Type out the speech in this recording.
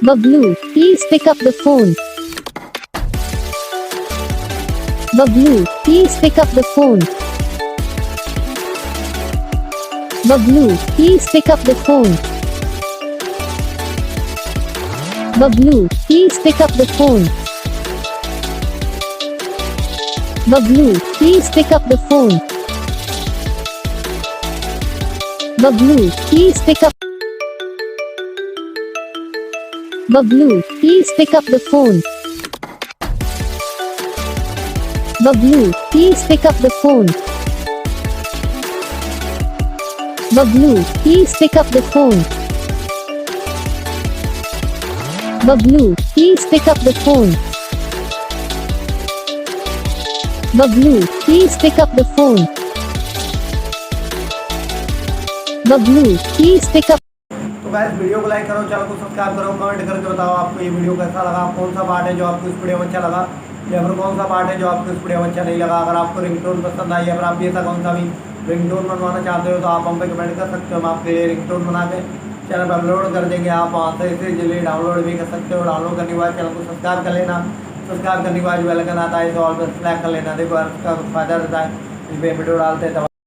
Bablu, please pick up the phone. Bablu, please pick up the phone. Bablu, please pick up the phone. Bablu, please pick up the phone. Bablu, please pick up the phone. Bablu, please pick up. Bablu, please pick up the phone. Bablu, please pick up the phone. Bablu, please pick up the phone. Bablu, please pick up the phone. Bablu, please pick up the phone. Bablu, please pick up. तो guys video को like करो, channel को subscribe करो, comment करके बताओ आपको ये video कैसा लगा, कौन सा पार्ट है जो आपको इस वीडियो में अच्छा लगा या फिर कौन सा पार्ट है जो आपको इस वीडियो में अच्छा नहीं लगा। अगर आपको रिंगटोन पसंद आई या फिर आप ऐसा कौन सा भी रिंगटोन बनवाना चाहते हो तो आप हम पे कमेंट कर सकते हो। हम आपके लिए रिंगटोन बना के चैनल पर अपलोड कर देंगे। आप वहाँ से इसे जल्दी डाउनलोड भी कर सकते हो। डाउनलोड करने के बाद चैनल को सब्सक्राइब कर लेना। सब्सक्राइब करने के बाद बेल आइकन आता है तो ऑल पर सेलेक्ट कर लेना। देखो इसका फ़ायदा रहता है, इस पर वीडियो डालते हैं